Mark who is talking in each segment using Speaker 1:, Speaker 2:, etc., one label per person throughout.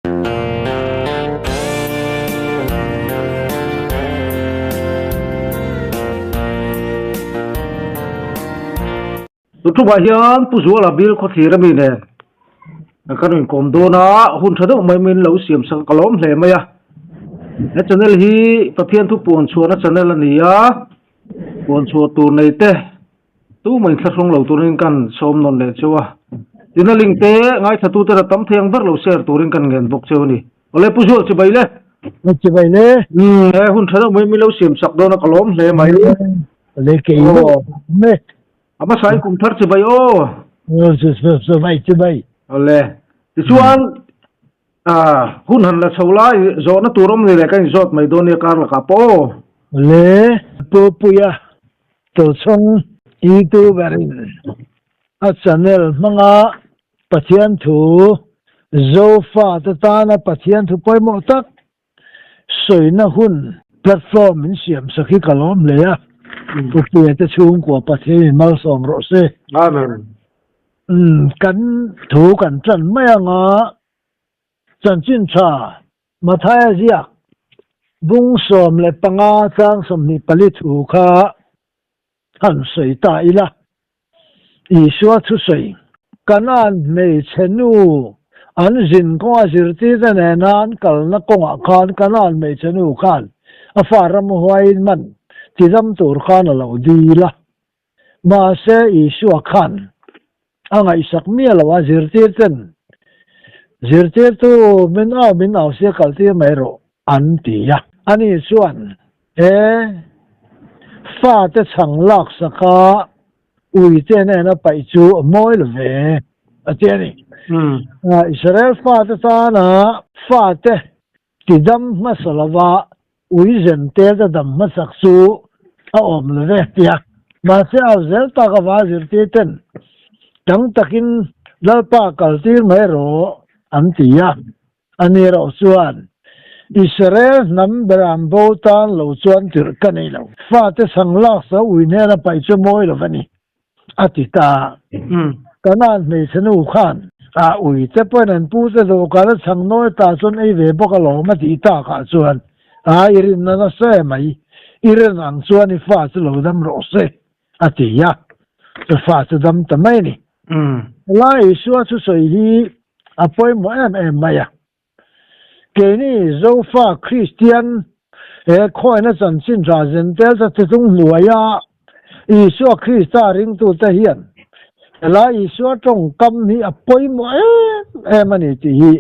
Speaker 1: ทุกวันยันผู้ชัวร์บิลเขาที่ระมีเนี่ยกันเป็นกรมโดนะหุ่นชาดกไม่มีเหล่าเสียมสังกลมเลยไหมอะนั่นจะนั่นฮีประเทศทุกปวนชัวร์นั่นจะนั่นละนี่อะปวนชัวร์ตัวในเตะตู้มันสักส่งเหล่าตัวนึงกันชมนนเลยชัวร์ดินลิงเตะง่ายถ้าตัวแต่ละตั้มเทียงบัดเหล่าเสียตัวนึงกันเงินบกเจ้านี่อะไรผู้ชัวร์จะไปเลย
Speaker 2: จะไปเลย
Speaker 1: หุ่นชาดกไม่มีเหล่าเสียมสักโดนกลมเลยไหม
Speaker 2: เลยเกี่ยวไม่
Speaker 1: อามาใส่กุมทัดจะไปโอ้
Speaker 2: จะไป
Speaker 1: อะไรที่ส่วนหุ่นหันละชาวไร่โจนตัวรำเลยกันโจทย์ไม่โดนเนี่ยการละกับโป้
Speaker 2: เลยปุยตัวชงอีตัวแบบอาจารย์เนี่ยมังอาปะเทียนถูโจฟ้าตานะปะเทียนถูไปหมดตักสวยนะหุ่นแพลตฟอร์มมันเสียมสักกี่กะล้อมเลยอะปุยจะชูงกว่าปะเทียนมาสองรถเซ่
Speaker 1: อาเมน
Speaker 2: กันถูกันจันไม่งาจันจินชามาทายเสียบุงสมเลยปังอาจังสมนิปลิถูกาหันสวยตายละอีชัวทุสวยกันอันไม่เชนูอันจินก็อาจิรติจะแน่นานกันนักกงอาคารกันอันไม่เชนูขันอาฟารมหวยมันที่จำตัวขันเราดีละมาเสอีชัวขันอังอิสักเมียละว่าจิรติเตัวมินเอาเสียกัลที่ไม่รู้อันที่ยะอันนี้ส่วนฟ้าจะช่างลักสักอุยเจเนี่ยนะไปจูมอยเลยเจนี่อิสราเอลฟ้าจะตานะฟ้าจะที่ดำมาสลาวะอุยเจนเตจะดำมาสักสูเอาอมเลยเปียมาเสียเอาเซลตากว่าจิรติเต็นจังตะกินแล้วป้ากัลที่ไม่รู้อันที่ยะอันนี้เราส่วนอิสราเอลนำบรามโบตันเราส่วนถือกันนี่เราฟ้าจะสังลักษะอุยเนี่ยนะไปชั่วโมงแล้ววันนี้อาทิตย์กันนั่นไม่สนุกขันอุยจะเป็นอันพูดจะดูกันแล้วสังน้อยตาส่วนไอเวบก็หลงมาที่ตาขาส่วนอิรินนั่นเสียไหมอิรินอังส่วนนี่ฟ้าจะหลงดำรอเสียอาทิตย์ยะจะฟ้าจะดำทำไมนี่ไล่ชัวชุดสวยดีป่วยหมอไม่อะเกนี่โซฟาคริสเตียนคอยนั่นสันสินชาเซนเตลจะถึงหัวยาอีชัวคริสตาริงตัวเทียนไล่ชัวจงกำนี่ป่วยหมอมันนี่ที่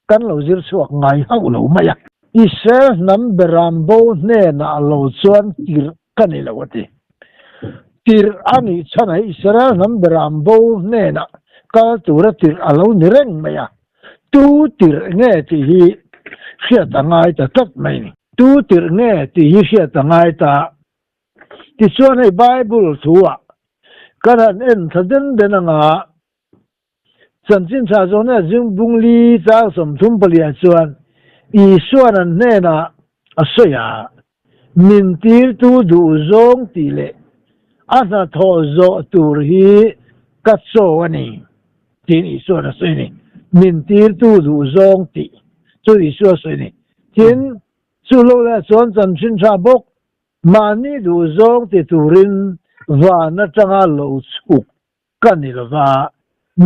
Speaker 2: กันเราจิรชัวไงเอาเราไม่อะอีเซนัมเบรามโบเน่น่าเราชวนติรกันนี่เราที่ติรอันนี้ฉันไออิสราเอลนัมเบรามโบเน่น่ะก็ตัวติรเรานี่เร่งไม่อะตูติรเงี้ยที่เสียตั้งไงแต่ตัดไม่ตูติรเงี้ยที่เสียตั้งไงแต่ที่ส่วนในไบเบิลทัวก็นั่นเองถ้าเดินเดินงาสันสินชาโจเนี่ยจึงบุงลีจากสมทุมเปลี่ยนส่วนอีส่วนนั้นเนี่ยนะสวยมินตีร์ตูดูจงตีเลอาณาทอโจตูร์ฮีกัดโซวันนี้ที่อีส่วนนั้นสวยนี่มินตีร์ตูดูจงตีจุดอีส่วนสวยนี่ที่สุโลและส่วนสันสินชาบกมานี่ดูจงตีตูรินว่านัจังอาโลสุกกันนี่ละว่า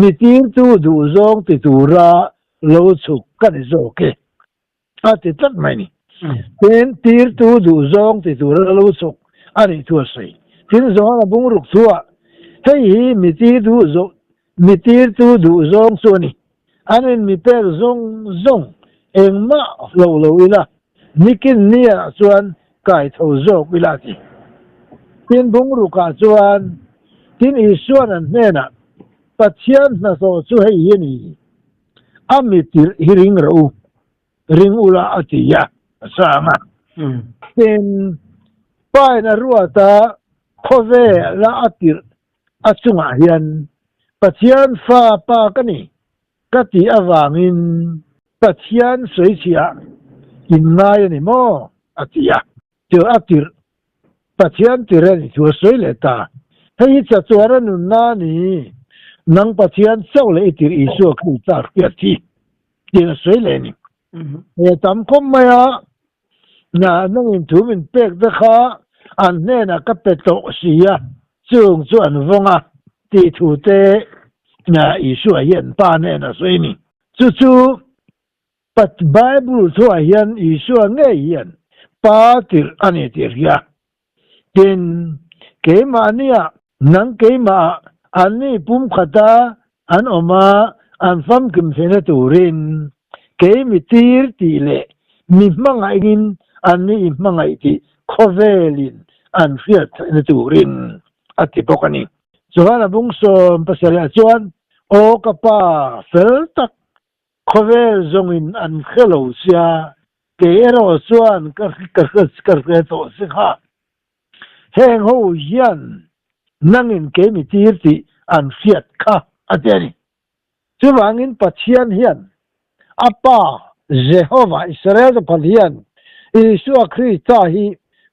Speaker 2: มิตีร์ตูดูจงตีตูระโลสุกกันนี่โอเคอาทิตย์ตัดไม่นี่เป็นตีร์ตูดูจงตีตูระโลสุกอันนี้ตัวสวยที่นี่จงอาบุงรุกทัวเฮ้ยมิตีร์ตูดูจงส่วนนี้อันนี้มีเป็นจงเอ็งมาโลวิลานิกินเนี่ยส่วนไก่ทอจงวิลาที่เป็นบุงรุกาส่วนที่นี่ส่วนนั้นเนี่ยปัจจัยนั้นส่วนให้ยินี่อามิติฮิริงอุลาอติยะสามาเป็นป้ายนรัวตาโคเวละอติรอจุงอายันปัจจัยฟ้าปากันนี่กติอวางินปัจจัยสวยเชียกินนายนี่โมอติยะเจออติรปัจจัยติเรนี่ชัวสวยเลยตาให้จะตัวรันุนนานี่นังปัจจัยเจ้าเลยติรอิสุขนี่ตาเกียรติเจอสวยเลยนี่ ตำคมมายะน่ะนั่งอินถูมินเป็กตะขาอันเน่น่ะก็เป็ดโตเสียจุงส่วนวงอ่ะที่ถูเตน่ะอิสุเฮียนป้าเน่น่ะสวยนี่จู่ๆปัดไบเบิลทั่วเฮียนอิสุเง่เฮียนป้าติรอันนี้ติรยากินเกมาเนี่ยนังเกมาอันนี้ปุ่มขตาอันออกมาอันฟัมกิมเฟนตูรินเกมิตีร์ตีเลมีมังไงกินอันนี้มังไงที่โคเวลินอันฟิตนตูรินอัติปกันีส่วนบุงสมภาษาจวนโอกป้าเฟลตักโคเวลจงอินอันเคโลเซียเกเรอส่วนกระโตสิค่ะเฮงหูยันนั่งอินเกมิตีร์ตีอันฟิตค่ะอัตินี่จุบังอินปัจเจียนเฮียนอัปปาเจโฮวาอิสราเอลพันเฮียนอิสุอาคริสต์ฮี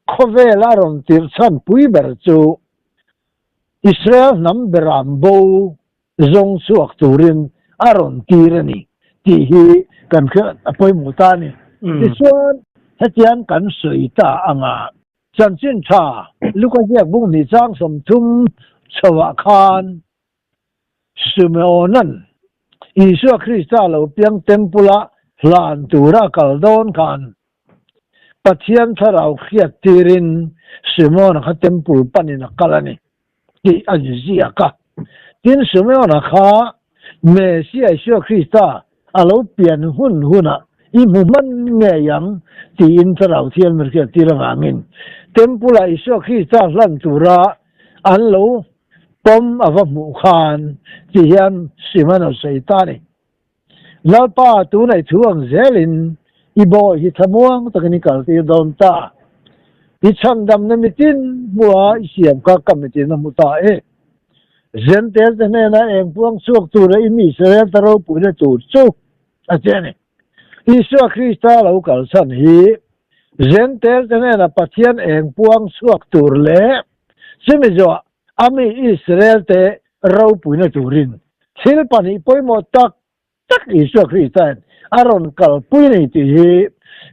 Speaker 2: โคเวลารอนติรชันปุยเบรจูอิสราเอลนัมเบรามโบจงสุอักตูรินอารอนตีรนีที่ฮีกันเคอปอยมุตานีที่ส่วนถ้าเจียนกันสวยตาอ่างจันจินชาลูกเรียกบุ้งนิจังสมทุมชวะคานสุเมโอนันอิสุอาคริสต์เราเพียงเต็มปุละลานตูระกัลดอนกันปัจเจียนถ้าเราเขียดตีรินสุเมโอนักเต็มปุลปันินักกัลนี่ที่อัจฉริยะค่ะที่สุเมโอนักเมสสิอิสุอาคริสต์เราเปลี่ยนหุ่นอีมุมันเงียยังที่อินทราเทียนมันเขียดตีระวางินเต็มปุละอิสุอาคริสต์ลันตูระอันเราปมอวมุขานที่ยันสิมันเอาใส่ตานี่แล้วป้าตัวไหนทวงเซลินอีโบฮิทมวงตะกินกัลตีโดนตาอีชันดำน้ำมิตินบัวอีเสียมก็กำมิตินน้ำมุตาเจนเตอร์เนี่ยนะเองพวงสุกตัวเลยมีเสร็จตเราปุ่นตัวสุกอาจารย์อิสุอาคริสต์เรากัลสันฮีเจนเตอร์เนี่ยนะปัจเจียนเองพวงสุกตัวเลยใช่ไหมจ๊ะอามีอิสราเอลเตเราปุ่นตัวรินศิลปนิปอยหมดตักอิสุอาคริสต์อารอนกัลปุ่นที่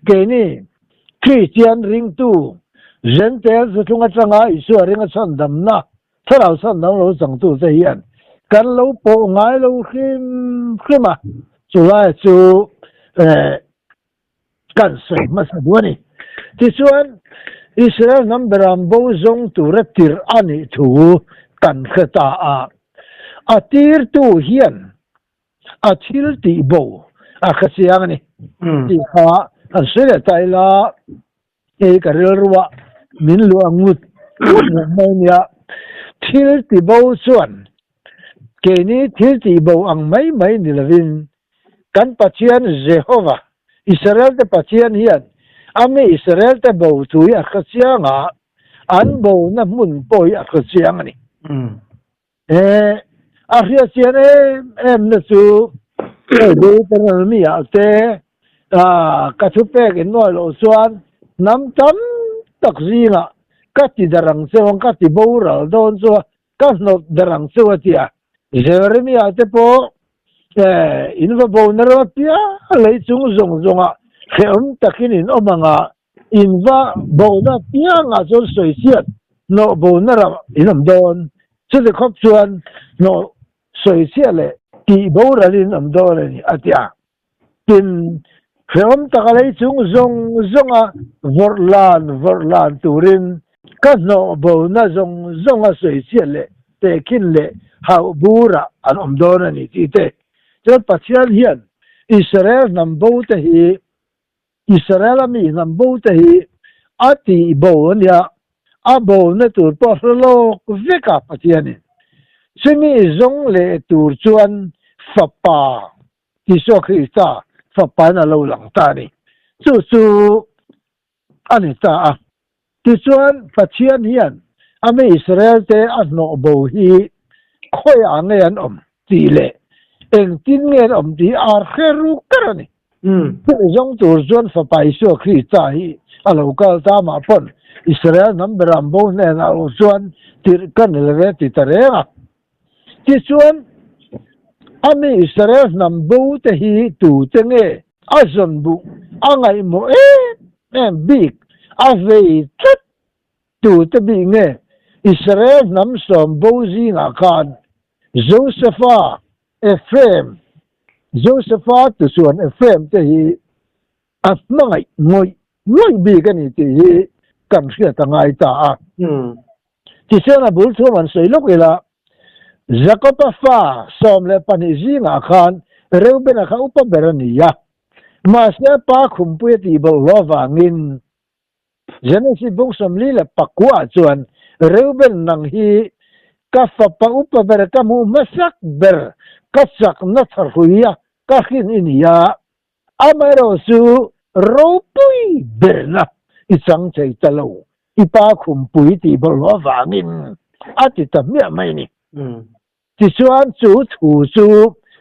Speaker 2: เกนี่คริสเตียนริงตูเจนเตอร์จะทุ่งจังอาอิสุอาริงสันดำนะถ้าเราสันดำเราสังตัวเสียนกันเราโปงไงเราขึ้นมาจุฬาจูกันใส่มาสักวันนี้ที่ส่วนอิสราเอลนั้นเบรามโบจงตัวรัติรอันนี้ถูกันขตาอาทิรตัวเฮียนอาทิรตีโบขเสียงนี่ที่ข้าอันเสียใจละกระเรือว่ามินหลวงมุดไม่เนี่ยทิรตีโบส่วนเกนี้ทิรตีโบอังไม่นิลวินกันปัจเจียนเจโฮวาอิสราเอลแต่ปัจเจียนเฮียนอามีอิสราเอลแต่บ่ตุยขเสียงอันบ่น้ำมุนปอยขเสียงนี่อาเฮียเสียนนั่นสูดูเป็นอะไรมีอะไรกระทุบเปกินน้อยโลส่วนน้ำจำตักซีงกัดที่ดรังเซวกัดที่บูราโดนส่วนกัดนกดรังเซวที่เจอร์มีอะไรพออินว่าบูนรถที่เลยจงเขียนตะกินอินอมังอินว่าบูนที่จนสวยเสียดโนบูนรอินอมโดนสุดที่ครบส่วนโนสวยเสียเลยที่บูราอินอมโดนนี่อาทิตย์กินเขียนตะเลยจงวอร์ลานตูรินกันโนบูนจงสวยเสียเลยแต่กินเลยฮาวบูราอันอมโดนนี่ที่เตจนปัจจัยเฮียนอิสราเอลนำบูตฮีอิสราเอลมีนำบูตฮีอาทิบูเนี่ยบูนตัวพอร์โลกวิกาปัจจัยนี่ซึ่งมีจงเลตัวจวนฝับป่าที่สุขอิสตาฝับป่านั่นเราหลังตานี่จู่อันนี้ตาที่จวนปัจจัยเฮียนมีอิสราเอลเตอันโนบูฮีคอยอ่างเงินตีเลเองทิ้งเงินที่อาร์เครุกันนี่จงตัวจวนฝับป่าอิสุคริสต์ฮีเราก็ตามมาปนอิสราเอลนั้นเบรามโบเนี่ยเราจวนที่กันเลยที่ตะเรงที่จวนมีอิสราเอลนั้นบูตฮีตู่เตง azonbu angai mo big ave tut tu te bi nge Israel nam som bozi nga kan Josepha Ephraim Josepha tu suan Ephraim te hi at mangai ngoi bi kan ti hi kan sia tangai ta ti sena bul thu man sei lok ila Jacob fa som le panizi nga kan Reuben ka upa berania masya pa khumpu ti bol lowangin Genesis bung som li le pakwa chuan Reuben nang hi ka fa pa upa ber ka mu masak ber ka sak na tharhuya ka khin inia amaro su ropui berna isang chei talo ipa khumpu ti bol lowangin ati tamya mai ni ti chuan chu thu chu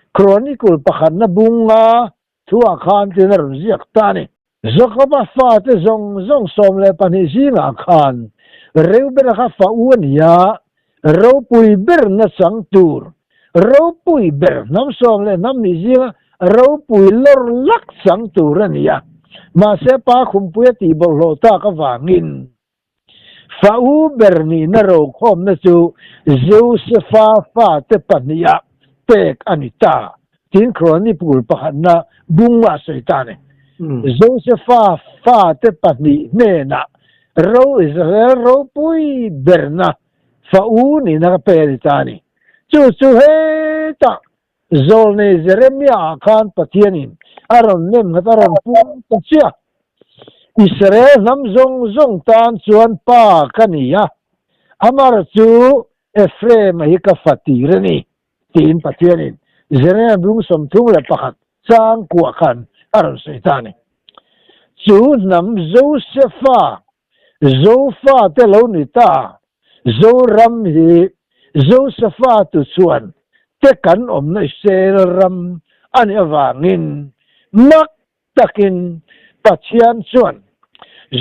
Speaker 2: Chronicle pakhat na bunga thua khan tin ron ziak ta ni Jacob fa te zong som le panizi nga khan Reuben ka fa uania ropui ber na sangtur ropui ber nam som le nam ni zinga ropui lor lak sangtur ania ma se pa khumpu ti bol lo ta ka wangin fa u ber ni na ro khom na chu Josepha fa te pania pek anita tin Chronicle pakhat na bunga seitane Josepha fa te patni nena ro Israel ro pui berna fa uni na peritani chu he ta zolne Jeremia khan patianin aron nem hataron pu tsia Israel nam zong tan chuan pa kania amar chu Ephraim hi ka fatirani tin patianin Jeremia bung som thung le pakhat sang kwa khan aron seitani chu nam Josepha te lo ni ta Zoram hi Josepha tu chuan te kan om na sel ram ani awangin mak takin pathian chuan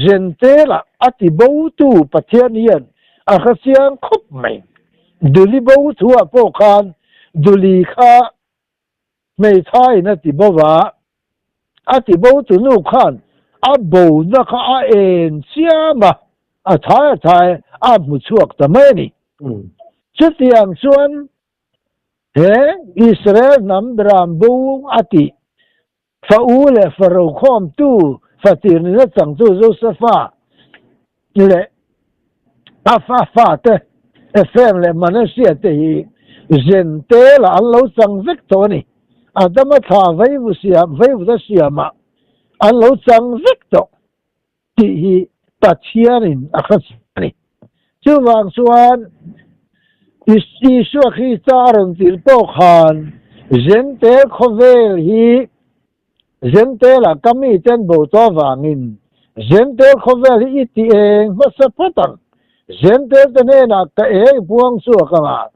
Speaker 2: zentela ati bo tu pathian yan a khasiang khop mai duli bo tu a po khan duli kha mei thai na ti bowa ati bo tu nu khan a bo na kha a en siama a thai a mu chuak ta mai ni chutiang chuan Israel nam dram bu ati fa ule faro khom tu fatir ni chang tu Josepha le fa te Ephraim le Manasseh te hi zente la allo chang vek to ni adama tha vai vu da siama allo chang vek to ti hi pathianin akhas ni chuwang chuan Isu Christaron til po khan zente khovel hi zente la kami ten bo to wangin zente khovel hi ti eng masapatang zente tene na ka buang su kama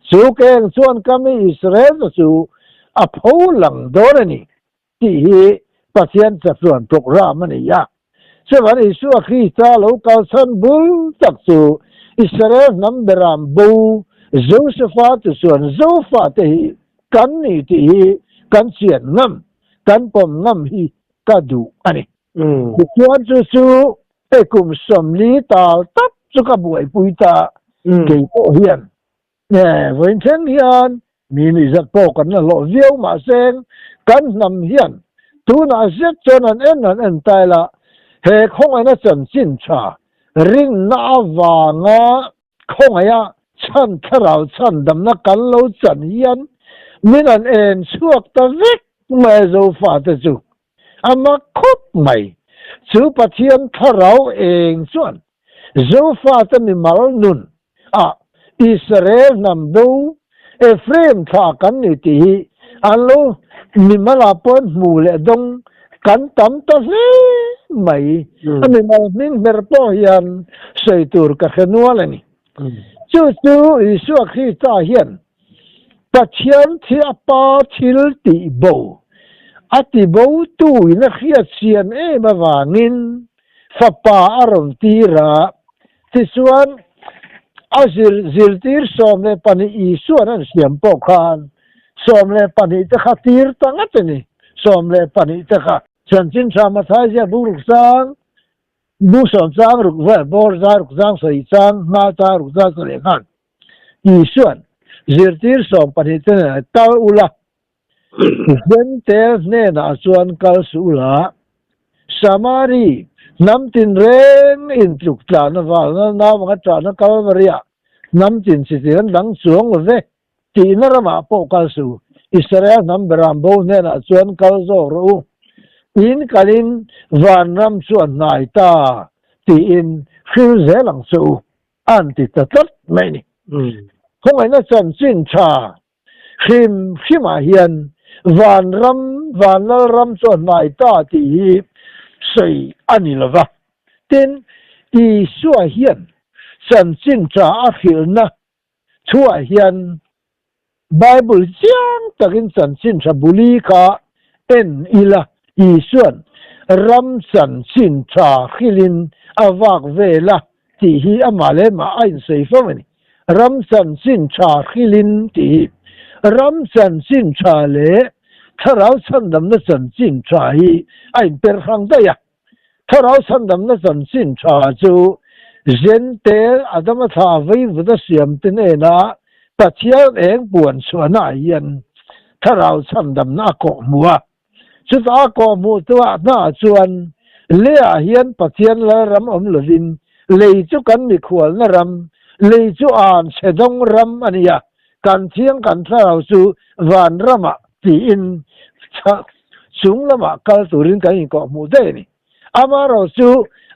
Speaker 2: su keng chuan kami Israel su a pholang dorani ti hi pathian chuan program ani ya sevan Isu Christa lo kal san bu tak su Israel nam beram bu Josepha tu suan Zofa te hi kan ni ti hi kan sian ngam kan pom ngam hi kadu ani tuan su pe kum som li tal tap su ka buai puita ke po hian wen chen hian mi ni zat po kan lo viau ma seng kan nam hian tu na zet chen an tai la he khong ana chan chin cha ring na awanga khong aya chan tharau chan dam na kan lo chan hian min an en chuak ta vek mai zo fa ta chu ama khop mai chu pathian tharau eng chuan zo fa ta mi mal nun Israel nam do Ephraim tha kan ni ti alo mi mala pon mu le dong kan tam ta mai ami mal min ber po hian seitur ka khenwal ani chu Isu Christa hian pathian thi apa thil ti bo ati bo tu na khia sian ma wangin fa pa aron tira ti suan azil tir som le pani Isu an siam po khan som le pani te khatir tangat ni som le pani te kha ฉันจินชามาท้ายเสียบุรุษสางบุษสางรุกเวบอร์ซารุกสางสวยสางนาตารุกสางสวยขันอีส่วนเจติร์สองปฏิเสธเต้าอุลาเดินเตลเนน่าส่วนกัลสุลาสามารีน้ำตินเรนอินทรุกตานว่าน้ำมันจานกัลวริยาน้ำตินสิทินดังสวงเวตีนรมาโปกัลสุอิสราเอลน้ำบรามโบเนน่าส่วนกัลโซรูอินกัลินวันรำส่วนนายตาตีอินฟิลเซลังสูอันติดตัดไม่นี่คงไอ้นั่นสันสินชาขิมขิมาเฮียนวันละรำส่วนนายตาตีใส่อันนี้ละวะตินอีสัวเฮียนสันสินชาอาคิลนะชัวเฮียนไบเบิลจังตะกินสันสินชาบุลีกาเอ็นอีละอีส่วนรำสันสินชาขิลินอาวากเวลาที่ฮีอามาเลมาอินเซฟมันนี่รำสันสินชาขิลินที่รำสันสินชาเลถ้าเราสันดำนัสันสินชาฮีไอเป็นครั้งได้ยะถ้าเราสันดำนัสันสินชาจูเจนเตลอาดมาทาวิวดเสียมตินเอนะปัจเจียเองปวนสวนอาเย็นถ้าเราสันดำนักกมัวสุดอากอมูตัวหน้าชวนเลี้ยเฮียนปะเทียนละรำอมลวินเลยจุกันมีขวลนรำเลยจุอ่านเสดงรำอันนี้การเที่ยงกันถ้าเราสู่วันรำตีอินสูงละมะกัลตุรินกันอีกอมูได้นี่อามาเราสู่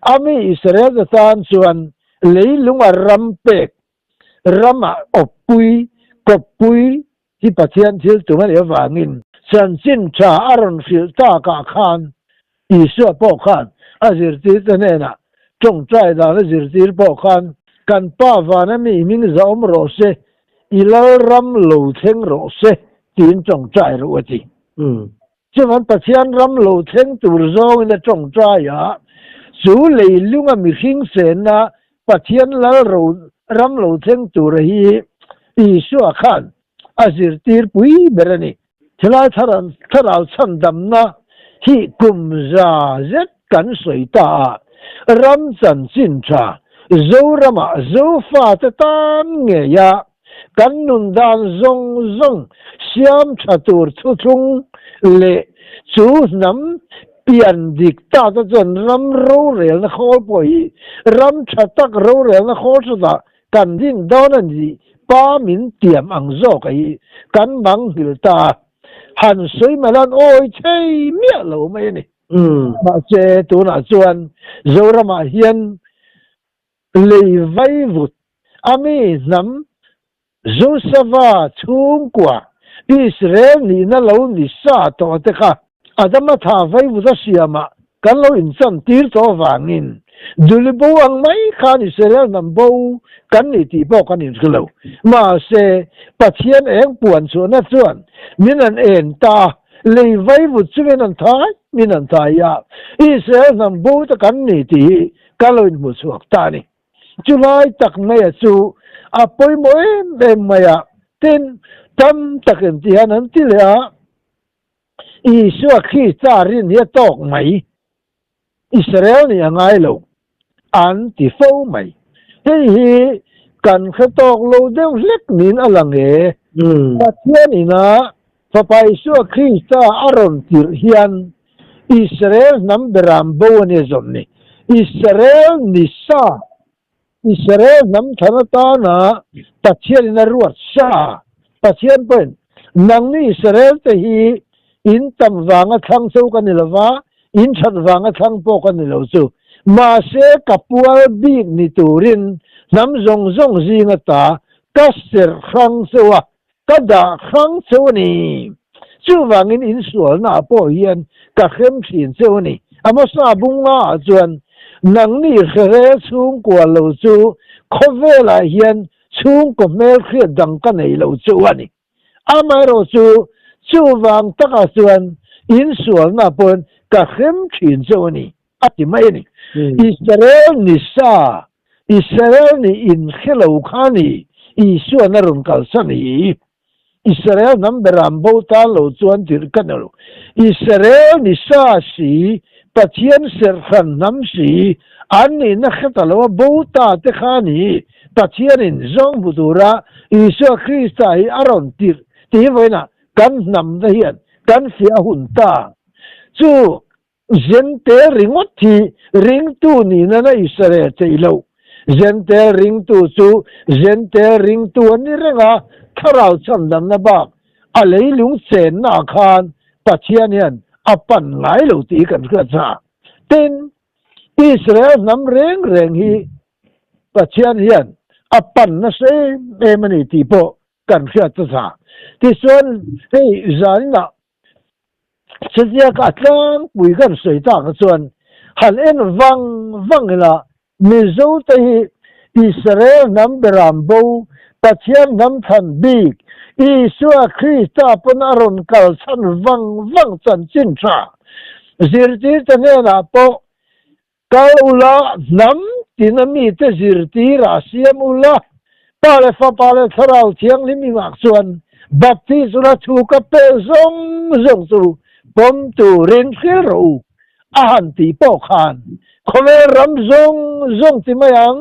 Speaker 2: อามีอิสราเอลตานชวนเลยลุงรำเป็กรำอบปุยกบปุยที่ปะเทียนที่ตัวมันเอวางินสันสินชาอารอนฟิลตากาคานอีสัวปอคานอาจิรติตเนน่ะจงใจดาลจิรติปอคานกันป้าวานะมีมิงจะอมโรเซอีลรำโลเทงโรเซตีนจงใจรู้จีจะมันปัจจัยรำโลเทงตูรโซอินจงใจสูเลยลุงมีหิงเสนาปัจจัยละรำโลเทงตูรฮีอีสัวคานอาจิรติปุยเบรนีทลายทาราสันดำนะที่กุมซาเจ็ดกันสวยตารำสันสินชาโจรมาโจฟาตตันเงียกันนุนดานซงเสียมชาตูร์ทุงเละจูน้ำเปลี่ยนดิกตาตจนรำโรเรียนขอปอยรำชาตักโรเรียนขอสุดากันดินดอนันดีป้ามินเตียมอังโจกกันบังหิลตาหันสวยมาลันโอ้ยใช่เมียเหล่าไม่นี่มาเจตัวน่ะส่วนโจรมาเฮียนเลยไว้วุดอามีน้ำโจสวาทุ่งกว่าอิสราเอลนี่นั่นเรานี่ซาตัวเตค่ะอาจจะมาท้าไว้วุดเสียมากันเราอินสันตีร์ตัววางินดูลิบัวไม่ข้าอิสราเอลนั่นบัวกันนี่ที่บอกกันนี่คือเรามาเสปัจเจียนเองปวนส่วนนั่นส่วนมินันเอ็นตาเลยไว้บุตรซึ่งมินันทายมินันทายาอิสราเอลนั่นบัวตะกันนี่ที่กันเราอินมุสวกตานี่จุลัยตักไม่สู่อาปอยมวยเบมไม่ตินตั้มตักที่ฮันนั้นที่เหลืออิสวาขีจารินเฮียตอกไหมอิสราเอลนี่ยังไงลูกอันที่ฟูไหมเฮ้ยกันขตอกโลเดวเล็กนินอลังปัจเจียนี่นะพอไปชั่วคริสต์อารอนติร์เฮียนอิสราเอลน้ำเบรามโบเนซอมนี่อิสราเอลนิสาอิสราเอลน้ำธนตานะปัจเจียนนรวดชาปัจเจียนเป็นนังนี่อิสราเอลแต่ฮีอินตัมวางทั้งสู้กันนี่ละวะอินชัดวางทั้งโปกันนี่ละสู้มาเสกับปัวบีกนิตูรินน้ำจงจีงตากัสเซอร์ครั้งสัวกัดาครั้งสัวนี่จู่วางินอินสวนน่าปอยเฮียนกับเข้มขีนสัวนี่อามาซาบุงอาจวนนังนี่เคยสูงกว่าเราจู่ขบเวลาเฮียนสูงกว่าเมลเครียดดังกันในเราจู่นี่อามาเราจู่วางตักส่วนอินสวนน่าปอยกับเข้มขีนสัวนี่อัติไม่นี่อิสราเอลนิสาอิสราเอลนี่อินเขลาขานีอิสวนนรุนกัลสันี อิสราเอลนั้นเบรามโบตาโลจวนติรกันโลอิสราเอลนิสาสีปัจเจียนเสรขันน้ำสีอันนี้นักตะลวโบตาเตขานีปัจเจียนจงบุตระอิสราคริสต์ไออารอนติรที่ไว้นะกันนำได้เห็นกันเสียหุ่นตาจู่เจนเตริงอที่ริงตูนี่นั่นอิสราเอลเจโลเจนเตริงตูจู่เจนเตริงตูนี่เรื่องถ้าเราจำนำนะบ้างอะไรลุงเซนนาคานปัจเจียนเนี่ยอปันไหลลุตีกันก็จะเป็นอิสราเอลน้ำเร่งฮีปัจเจียนเนี่ยอปันนั่นเองมันนี่ที่พอกันก็จะที่ส่วนที่อิสราเอลน่ะเสียกัดล้างปุยกันสวยตากันส่วนหันเอ็นวังละมิโซที่อิสราเอลน้ำเบรามโบปัจเจียนน้ำทันบีกอิสราคริสต์ปนอารมณ์กัลสันวังจันจินทราสิรตีจะเนี่ยนะพอกัลอุลาน้ำที่นั่นมีแต่สิรตีราศีมุลาปาเลฟปาเลทราวเทียงลิมิมักส่วนบัพติสุราชูกับเปซงสู่ผมตูเรนเขรูอาหารที่ปอกขันเขาเวรำซงที่ไม่ยัง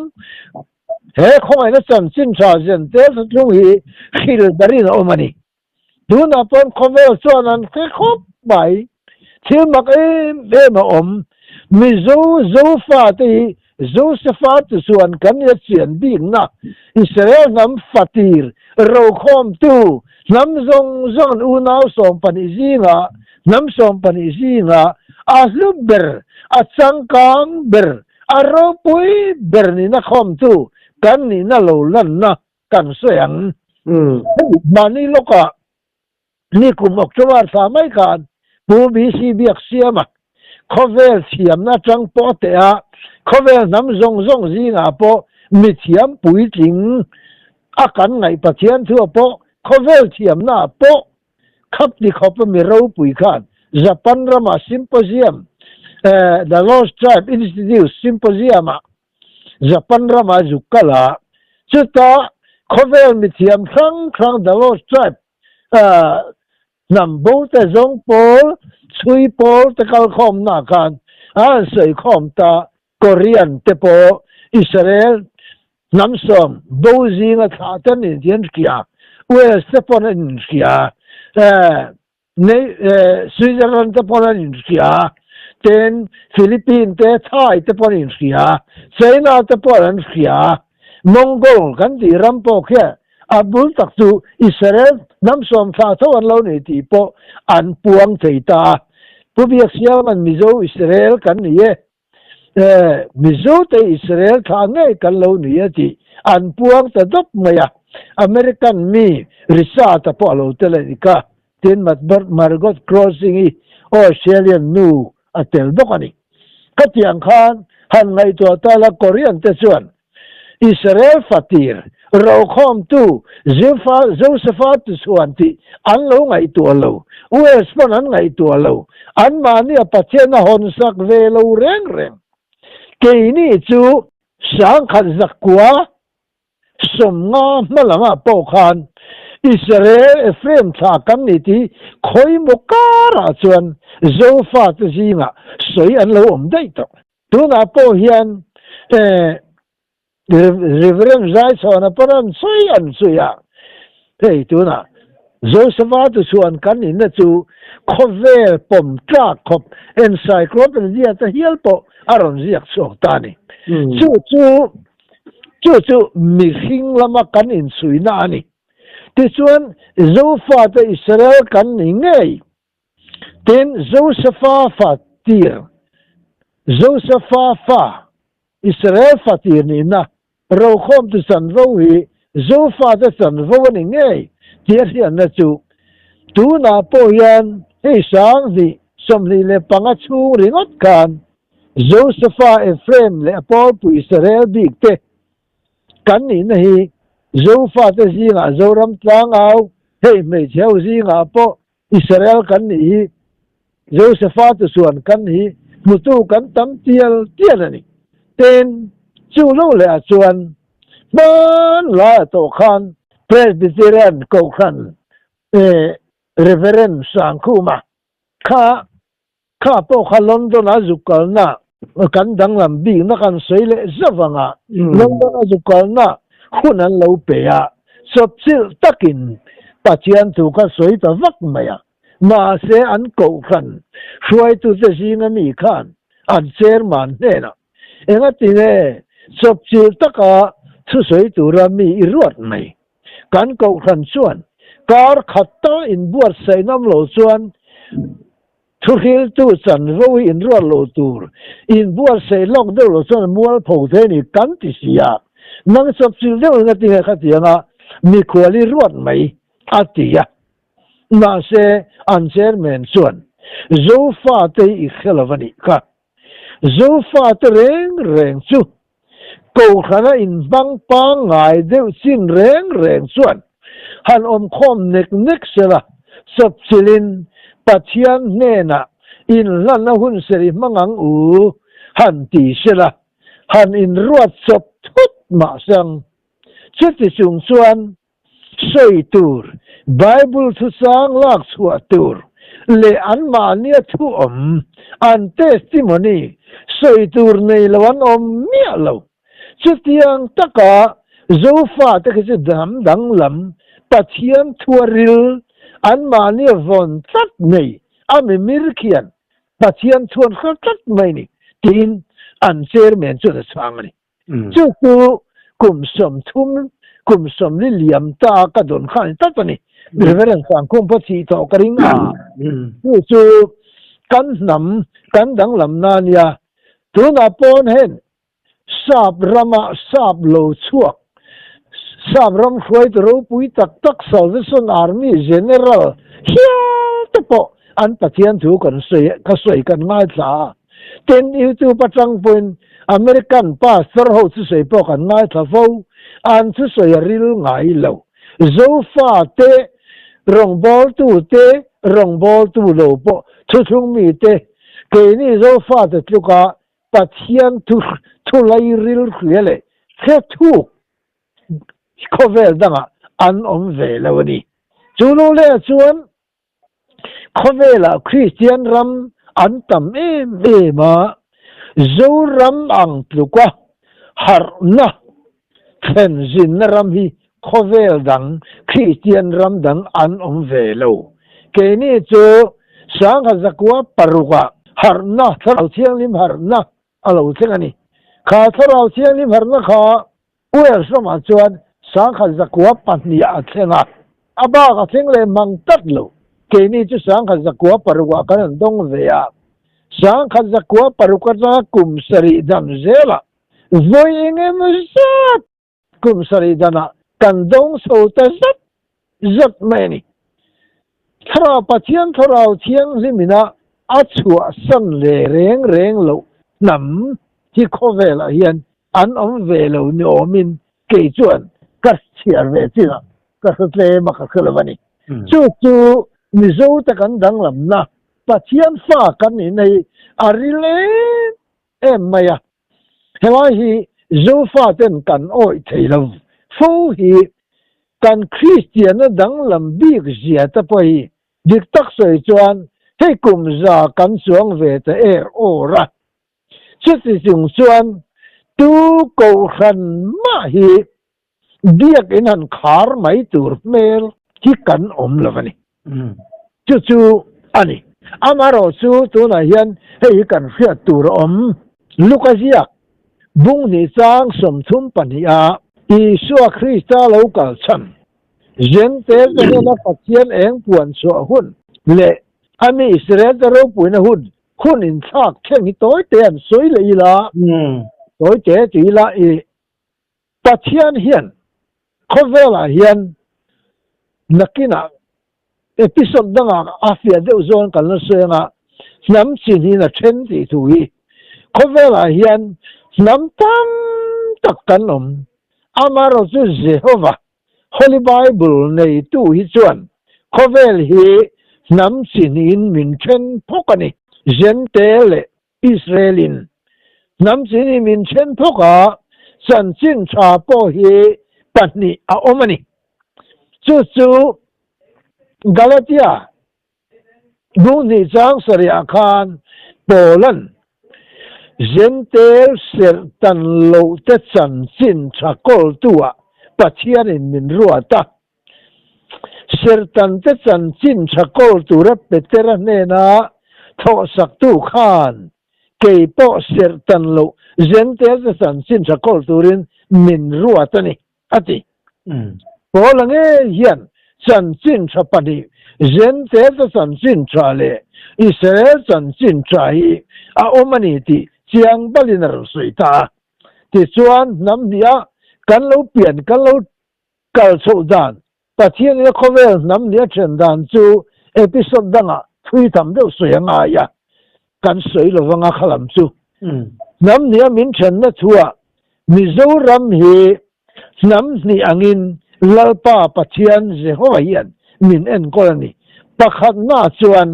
Speaker 2: เฮ้คงไอ้นั่นจันสินชาเจนเตสทุ่งฮีขิลดารินโอมานีดูน่าเป็นเขาเวรส่วนนั้นแค่ครบไปที่มักมามิโซฟาตีโซสฟาตส่วนกันยัดเสียนบิงนะอิสราเอลน้ำฟาตีร์เราคอมตูน้ำซงอุณาส่งปนิจิงะน้ำส่งปนิจิงะอาลุบเบอร์อาจังกังเบอร์อารมปุยเบอร์นี่นะคอมตูกันนี่นะโลลันนะกันเสียงมานี่ลูกะนี่กุมออกจากว่าสามัยกันผู้บีซีเบียกเสียมาเขาเวลเทียมนะจังปอเตะเขาเวลน้ำซงจีงาปอมิเทียมปุยจริงอาการไงปะเทียนทั่วปอเขาเวลเทียมนะปอขับที่เขาเป็นมีเราปุยกันญี่ปุ่นรามาซิมโพเซียมThe Lost Tribe Institute Symposiumญี่ปุ่นรามาจุกละจุดต่อเขาเวลมิเทียมครั้ง The Lost Tribeนำบูตจงโพลช่วยโพลตะกัลคอมนากันสวยคอมตาเกาหลีเตปออิสราเอลน้ำส้มบูซิงท่าตันอินเดียนกี้เวสเตปอนอินกี้ในสวิตเซอร์แลนด์เตปอนอินกี้เทนฟิลิปปินส์เตไทยเตปอนอินกี้ไชน่าเตปอนอินกี้มองโกลกันที่รัมโปเค่อับดุลตักตูอิสราเอลน้ำส้มท่าทวันเหล่านี้ที่พออันปวงใจตาผู้เบียกเสียมันมิโซอิสราเอลกันนี่มิโซแต่อิสราเอลทางไงกันเหล่านี้ที่อันปวงแต่ดับมาอเมริกันมีริซาตะพอเหล่าเตลนิกาเทนมัดบัร์มาร์กอตครอสซิงออสเตรเลียนนูอัตเตลดกันี่ก็ที่อังคารหันไงตัวตาละเกาหลีเตส่วนอิสราเอลฟาตีร์เราคอมตูเจสฟาตส่วนที่อันเราไงตัวเราเวสปนันไงตัวเราอันมาเนี่ยปัจเจนหอนสักเวลูเร่งเกนี่จูสังขัดสักกว่าสมงามมาละมาปอคันอิสราเอลเฟรมทากันนี่ที่คอยมุการะส่วนโซฟาตจีงะสวยอันเราได้ตัวน่าปอเฮียนReverend Jason aparan soyan soya hey tu na Josephat suan kan in na chu khovel pom tra khop encyclopedia ta hialpo aron ziak so tani chu mi hing lama kan in suina ani ti chuan Josephat Israel kan ni ngei ten Josephat Israel fatir ni naเราคมตุสันว่าวิโซฟาตุสันว่าวันนี้ไงเทียร์ยันนะจูตูน่าปอยันให้สังสิสมลีเลปังชูริงอดกันโซฟาเอฟเรมเลปอลปุอิสราเอลบิกเตกันนี่นะฮีโซฟาตุสิงาโซรัมตังเอาเฮ้ไม่เจ้าสิงาปออิสราเอลกันนี่โซฟาตุส่วนกันนี่มุตุกันตั้มเทียนนี่เต็นจู่โลเลยส่วนบ้านลาโตคันเพรสบิเทเรียนโกคัน reverend สังคูมาข้าพวกลอนดอนอาจุกลนะกันดังลำบีนักันสวยเลยจะฟังลอนดอนอาจุกลนะคุณนั้นเราเปียสบสิลตักินปัจจัยถูกสวยแต่วักไม่มาเสียอันเก่าขันช่วยตัวเสียงมีขันอันเชื่อมันเนี่ยนะเอ็งตีเนี่ยสบสิลตักสวยตัวรามีรวดไหมกันเก่าขันส่วนการขัดต่ออินบวชใส่น้ำโหลส่วนทุกทีตู้สันรู้อินรวดโลตูร์อินบัวเสลอกเดือดส่วนมัวผูกเทนี่กันติเสียนั่งสับสิลเดือดกันที่เหขัดยังอ่ะมีควอลีรวดไหมอาทิยะน่าเสอันเชอร์เมนส่วนจูฟ้าเตยอีกขลวันนี้ค่ะจูฟ้าเตเร่งจู่กูขณะอินบังปังไงเดือดสิ้นเร่งส่วนหันอมคอมเน็กเสละสับสิลินปัจจัยเนน่ะอินลันหุ่นเสริมังังหันตีเสละหันอินรวดศพทุกมาสังชุดที่สูงส่วนสวยตูร์ไบเบิลทุสังลักษวตูร์เลอันมาเนียทุอันเทสติโมนีสวยตูร์ในละวันเมียเลวชุดยังตะกะจูฟ้าตะกิจดังลำปัจจัยทัวริลอันมาเนียวันตัดไม่มิรเคียนปัจจัยชวนเขาตัดไม่นี่ทีนอันเชอร์เมนจุดสังนี่จุดกุมสมทุมกุมสมลิเลียมตากระโดนขันตัดนี่เรื่องสังคมพอทีต่อกระดิ่งจุดกันดังลำนานียตัวนับปนเห็นสาบรำสาบโลชัวสาบรำช่วยตัวปุยตักสาวส่วนอาร์มีเจเนอเรลเฮียตะปออันปะเทียนถูกกันสวยกันง่ายจ้าเต็นอิวตูปัจจังปุ่นอเมริกันป้าสระหูสวยปอกันง่ายจ้าฟูอันสวยริลง่ายเลวจูฟ้าเตะรองบอลตูเตะรองบอลตูโลปอทุกมีเตะเกนี่จูฟ้าเตะทุกาปัจจัยทุไลริลเขียเลยแค่ทุกข้อเวลดังอันเวลวันนี้จูโลเล่ส่วนข้อเวลคริสเตียนรำอันตั้มมาจูรำอังตุกะฮาร์นะเข็นจินรำฮีข้อเวลดังคริสเตียนรำดังอันเวลเกนี่จูสังขจักวะปรุกะฮาร์นะทราเชียงลิมฮาร์นะอะไรวะเช่นนี้ข้าทราเชียงลิมฮาร์นะข้าเวลสมัยจวนสังขจักวะปัญญาเช่นนั้นอาบ้าก็เช่นเลยมังตัดโลเกนี่จะสังขจักวะปรุกะกันดงเวียสังขจักวะปรุกะจะกุมสรีดันเจล่าวยเงี้ยมุสัตกุมสรีดันะกันดงโซตจัดไม่นี่ทราปัจจัยทราเชียงซิมินะอัจฉริสันเลเร่งโลนำที่ข้อเวลาเฮียนอันเวลาโนมินเกจวนกัสเชียร์เวจินะกัสเลมาคัลวันนี้จู่มิโซตะกันดังลำนะปัจจัยฟ้ากันในอาริเลไม่อะเฮว่าฮีจูฟ้าเต็นกันโอ้ยเทลฟูฮีกันคริสเตียนดังลำบีกเสียตะไปดิกตักสวยจวนให้กุมจากันสวงเวทโอระชุดที่สูงส่วนตูโกขันมาฮีเดียกอินันขาร์ไม่ตูร์เมลที่กันละวันนี้จู่อันนี้อามาโรสูตัวนั้นยันให้กันเสียตูร์ลูกเสียบุ้งนิสังสมทุมปัญญาอิสุคริสต์โลกัลชันเจนเตอร์จะนับปัจจัยเองปวนสวหุ่นเละอามีอิสราเอลจะรู้ปุ่นหุ่นคุณอินทักเช่นนี้ตัวเต็มสวยเลยละตัวเจ๋จีละปัจจัยเฮียนข้อเวลาเฮียนนักกินเอพิโซดดังอาเฟียเดอุโซนกันแล้วเสียงน้ำสิ่งนี้นะเช่นที่ถูกข้อเวลาเฮียนน้ำตั้มตักกันอามาเราจะเจโฮวา Holy Bible ในตู้ฮิจวนข้อเวลาฮีน้ำสิ่งนี้มินเช่นพวกนี้เจนเตลอิสราเอลินน้ำสิ่งนี้มินเช่นพวกสันจินชาโปฮีปันนีมันนี่จู่ Galatiaดูนี่จางสริอาคารโปลันเจนเตลเสรตันโลเตจันสินชะกอลตัวปัจเจียนมินรัวตาเสรตันเตจันสินชะกอลตัวเปเตระเนนาทอสักตูขานเกยปอเสรตันโลเจนเตลเตจันสินชะกอลตัวรินมินรัวตานี่อติโปลังเฮียนจันสินชะปดีเจนเตลเตจันสินชะเลอิสราเอลจันสินชะฮีอาโอมานีติเจียงบาลินารสุยตาที่ส่วนน้ำเดียกันเราเปลี่ยนกันเรากัลสุดานแต่ที่นี่เขาเวลน้ำเดียเช่นดานจูเอพิโซดดังอ่ะทุยทำเดียวสวยงามอ่ะกันสวยระวังอ่ะขลังจูน้ำเดียมินเช่นนั่นทัวมิโซรัมฮีน้ำนี่อังินลาป้าปัจเจียนเจ้าหญิงมินเอ็นกรณีปักขัดหน้าจวน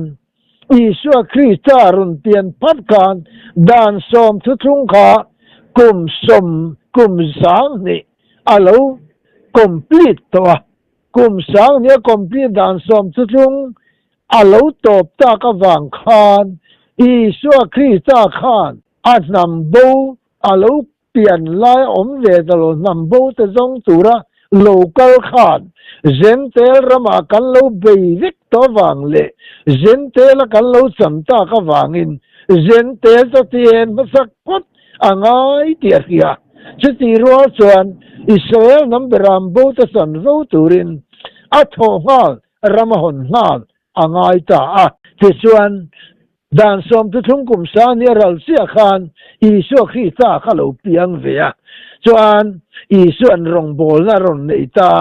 Speaker 2: อิสุคริสต์รุนเตียนพัดการดานสมทุทุงขากุมสมกุมสางนี่อาลูคอมพลีตตัวกุมสางเนี่ยคอมพลีตดานสมทุทุงอาลูตบตากวังขานอิสุคริสต์ขานอันนำบูอาลูเปลี่ยนลายอมเวดโลนำบูตะจงตัวระโลกาลขานเจนเตลรมากันโลเบวิกตัววังเล่เจนเตลกันโลสัมตากวังอินเจนเตลจะเตียนมาสักพุทอ่างไอเดียร์ยาจะตีรัวส่วนอิสราเอลนำเบรามบูตสันรูตูรินอัทโฮงาลรามหนงาลอ่างไอตาที่ส่วนดานสมทุทุงกุมสานีรัลเซียขานอิสุคริสต์ข้าลูเปียงเวียส่วนอิส่วนรงโบลนารอนเนตา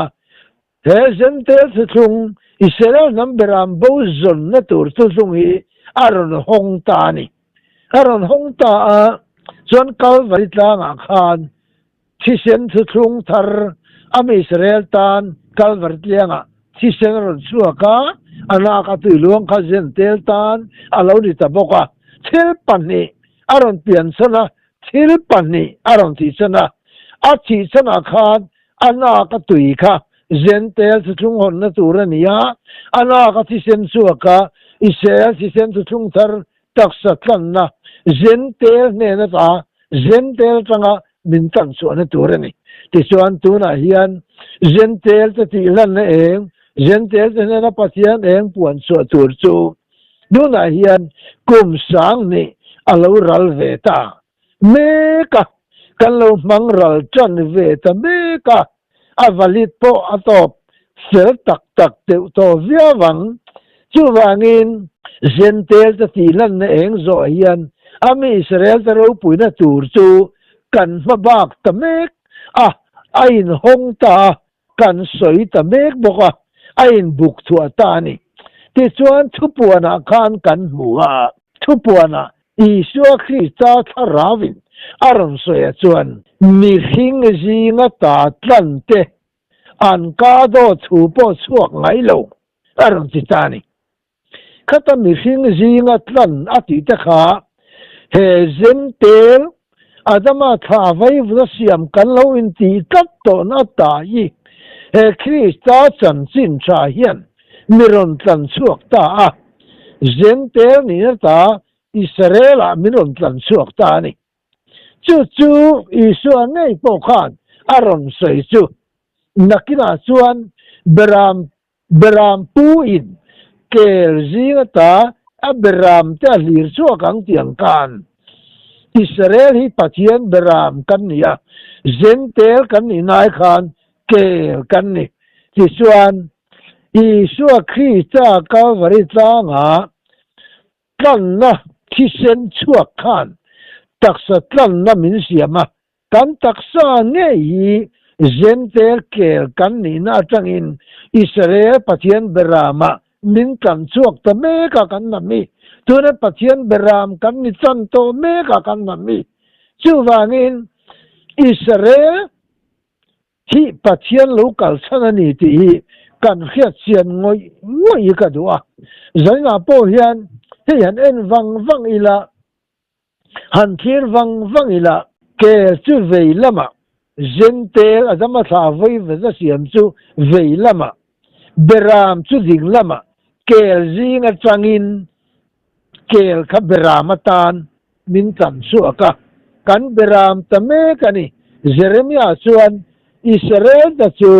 Speaker 2: เฮเซนเตลทุทุงอิสราเอลนำเบรามบูซอนนตูร์ทุทุงฮีอารอนฮงตานีอารอนฮงตาส่วนกัลวาริตลางอาคารที่เซนทุทุงทาร์อเมริกาตานกัลวาริตลางที่เซนรอนชัวกาอนาคตุลวงข้าเซนเตลตานอาลาดิตาบอกว่าทิลปันนีอารอนเปลี่ยนสนะทิลปันนีอารอนที่สนะอาทิสนะคานอนาคตุยค่ะเซนเตลทุทุงหนนตูรนียาอนาคติเซนชัวกาอิสราเอลที่เซนทุทุงทาร์ตักสัตลันนะเซนเตลเนี่ยนะตาเซนเตลจังอ่ะมินตันส่วนตัวนี่ที่ส่วนตัวน่ะเฮียนเซนเตลจะตีลันเองเซนเตลจะเนี่ยนะปัจจัยเองปวนส่วนตัวจูดูน่ะเฮียนกุมสังนี่อาลูรัลเวตาเมกะกันลูมังรัลจันเวตาเมกะอาวลิตโปอัตบเสือตักตักเตวโตเวียวังจูวางินเซนเตลจะตีลันเองโซเฮียนอามิอิสราเอลจะรู้ปุยนะตูร์จูกันมาบากตะเมกไอ้หงตากันสวยตะเมกบอกว่าไอ้บุกถั่วตานี่ที่ส่วนทุปวนาคานกันหัวทุปวนาอิสุคริสต์ทาราวินอารมณ์สวยส่วนมีหิงจีงตาตันเตอันกาโดทูปอสวกไงโลอารมณ์จิตานี่ข้าตมีหิงจีงตันอติตะขาเฮเซนเตลอาดมาทาวายวุฒิยมกันเราอินทีตัดตัวนัตตายีเฮคริสต์จันสินชาเฮียนมิรอนตันสวกตาเซนเตลนี่นะตาอิสราเอลมิรอนตันสวกตานี่จู่ๆอิสราเอลพวกขันอารมณ์สวยจู่นักนาส่วนเบรามปูอินเกลซิงตาเบรามเตลิร์สวกังเตียงกันอิสราเอลที่ปัจจัยเบรามกันเนี่ยเซนเตลกันนี่นายขันเกลกันนี่ที่ส่วนอิสุคริสต์กาวริตลางกันนะที่เซนชัวขันตักสัตลันนะมินเสียมากันตักษาเนี่ยเซนเตลเกลกันนี่น่าจังอินอิสราเอลปัจจัยเบรามมินกันชัวตะเมกกันนะมีตัวนั้นปัจจัยเบรามกันนี่จันโตเมกกันนะมีจู่วางินอิสราเอลที่ปัจจัยลูกาลชนนิติกันเขียนเสียนงวยกันดูใจน่าโปเฮียนเฮียนเอ็นวังอีละหันทีร์วังอีละเกจูเวลมาเจนเตลอาจจะมาทาวิวจะเสียมจูเวลมา เบรามจุดิงละมะเกลจีงจังอินเกลขับเบรามตานมินตันสุกะกันเบรามตะเมกันีเจเรมียาส่วนอิสราเอลตะจู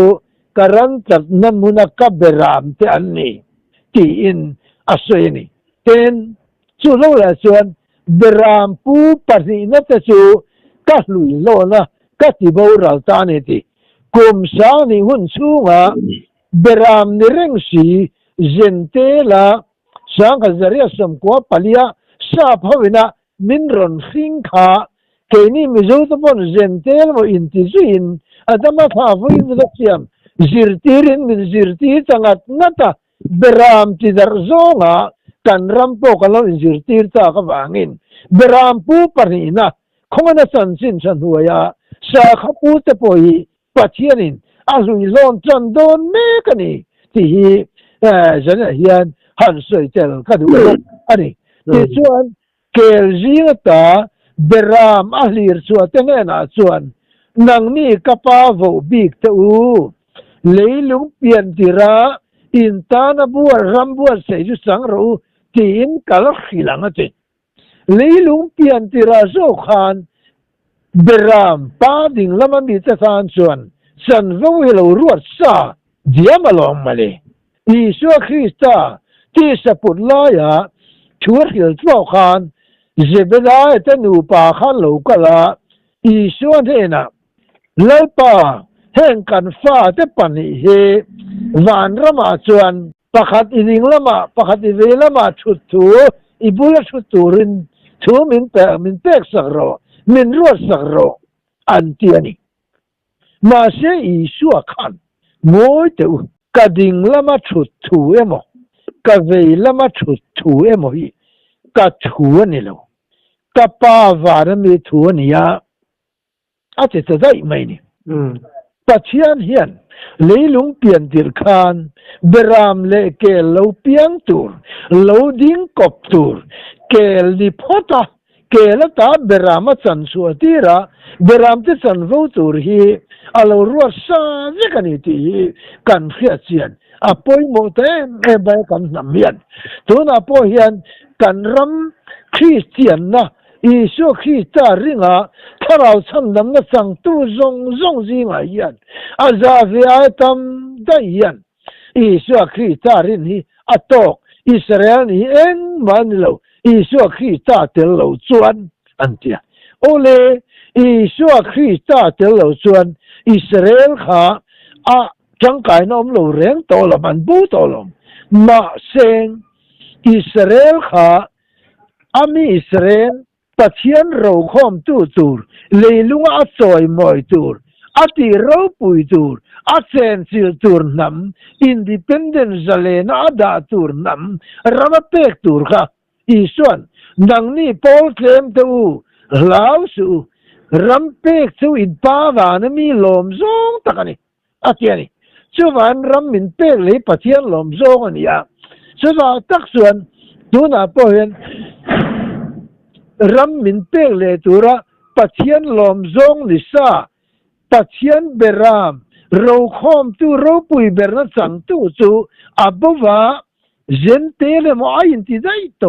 Speaker 2: การันตัดนมุนักเบรามเตอันนี้ที่อินอัศยนีเต็นจูโลละส่วนเบรามปูปัสนินัตะจูกัลุยโลนะกัติบาวรัลตานีติกุมสานิหุ่นสูงะเบรามนิเรงสีเจนเตละสังกัจริยสมกัวปัลยาสาพวินะมินรอนสิงขาเกนี่มิจูตปนเจนเตลโมอินติซินอาดมาฟาฟินดักเซียมจิรตีรินมินจิรตีตังัดนัตเบรามติดารโซงะกันรัมโปกันลอินจิรตีตากบางินเบรามปูปรินะคงนะสันสินฉันหัวยาสาขปูตปอยปัจเจียนินอาลุยลอนจันโดนเมกันีที่ฉันเห็นหันสวยเจลก็ดูอันนี้ที่ส่วนเกลจีนตาเบรามอาลีร์ส่วนเต็งเนาส่วนนังนี่กป้าโวบิกตูเลยลุงเปลี่ยนทีระอินตานาบัวรัมบัวเสจุสังรูที่อินกัลขิลังติเลยลุงเปลี่ยนทีระโซขานเบรามป้าดิ่งละมันมีแต่ทานส่วนสันวูฮิลรวดซาเดียมาลองมาเลยอิสุคริสตาที่สปุลลายะชัวร์ฮิลทวขานเจเบลาเตนูปาขันโลกละอิสุนเทนะไลป่าแห่งกันฟ้าเตปันิเฮวานละมาชวนปะขัดอินิงละมาปะขัดอิเวละมาชุดถูอิบุลชุดถูรินถูมินเปกสักรอมินรวดสักรออันเตียนีมาเสียอิสุขันมวยเตอกระดิ่งละมาชุดถูเอโมกะเวละมาชุดถูเอโมฮีกะถูนี่โลกะปาวารมีถูนี่ยาอาจจะได้ไหมนี่ปัจเจียนเฮียนเลยลุงเปลี่ยนติรคานเบรามเลเกลเลวเปียงตูร์เลวดิ้งกบตูร์เกลดิพอตาเกลตาเบรามสันสวติระเบรามที่สันวูตูร์ฮีอาลรัวซาเจกันนี่ที่กันเขียเซียนอปอยโมเตเอบายกันนำเมียนตัวน่ะปอยเฮียนกันรำคริสเตียนนะอิสุคริสตาริงะถ้าเราสังดำนัสังตูจงจิงายันอาซาฟิอาตัมได้ยันอิสุคริสตารินีอัตอกอิสราเอลนี่เองมันเลวอิสุคริสตาเตลเลวจวนอันเดียโอเลอิสุคริสตาเตลเลวจวนอิสราเอลข้าจังไก่น้อมเลวเร่งโตละมันบูโตลมมาเซงอิสราเอลข้าอามีอิสราเอลปัจเจียนเราคอมตูร์เลยลุงอัดซอยมอยตูร์อัติเราปุยตูร์อัดเซนซิลตูร์น้ำอินดิเพนเดนซ์เลนอัดาตูร์น้ำรัมเปกตูร์ค่ะอีส่วนดังนี้พอลเคลมตูลาวสูรัมเปกตูอินปาวานมีลมซงตะกันนี่อัตยานี่ชวานรัมมินเปกเลยปัจเจียนลมซงอันนี้ชวาตักส่วนดูน่าพอเห็นรัมมินเปกเลตุระปัจเจียนลมซงลิซาปัจเจียนเบรามเราคอมตูเราปุยเบรนัดสังตูจูอับวาเจนเตเลมอายินติได้โต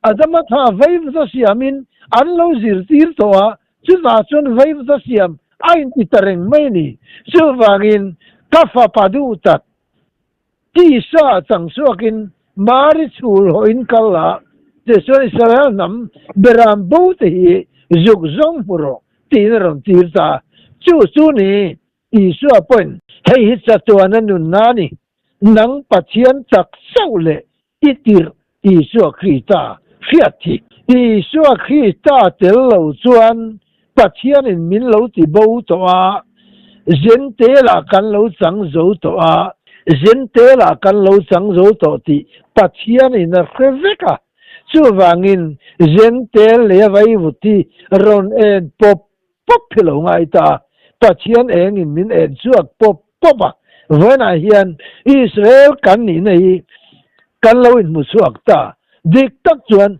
Speaker 2: อาดมาท่าไวฟ์ดัสยามินอันเราจิรตีร์ตัวจุดอาชนไวฟ์ดัสยามอายินติตเรงไม่นี่ชูวากินกาฟาปาดูตัดที่ซาสังสวกินมาริชูลโอินคัลลาเจสุอิสราเอลนำเบรามบูติจุกซงปุโรตีนรมตีร์ตาจูนี่อิสุอปนให้ฮิตสัตว์นั้นนุนนานี่นังปัจเจียนจากเศร้าเลอิติร์อิสุคริสตาเฟียติอิสุคริสตาเตลเลวจวนปัจเจียนมินเลวติบูตัวเจนเตลากันเลวสังโจตัวเจนเตลากันเลวสังโจตัวติปัจเจียนนักเวกะชูวางินเจนเตลเลวไว้วุติรอนเอ็นปบพิลงไอตาปัจเจียนเองมินเอ็นชวกปบเวน่าเฮียนอิสราเอลกันนี่ในกันเราอินมุสวกตาดิกตักจวน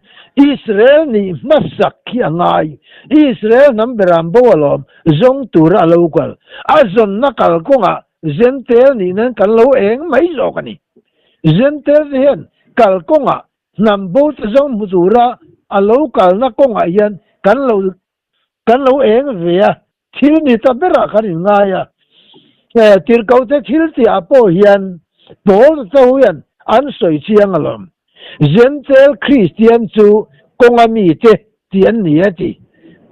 Speaker 2: อิสราเอลนี่มาสักขี้ง่ายอิสราเอลนั้นเบรามบัวลมจงตูระลูกลอาจนนักลกงะ Zentel ni nan kan lo eng mai zo kan ni Zentel hian kal konga nam bo te zong mutura alo kal na konga hian kan lo eng vea thil ni ta bera kan nga ya tir kau te thil ti apo hian bol to hian an soi chiang alom Zentel Christian chu konga mi te tian ni ati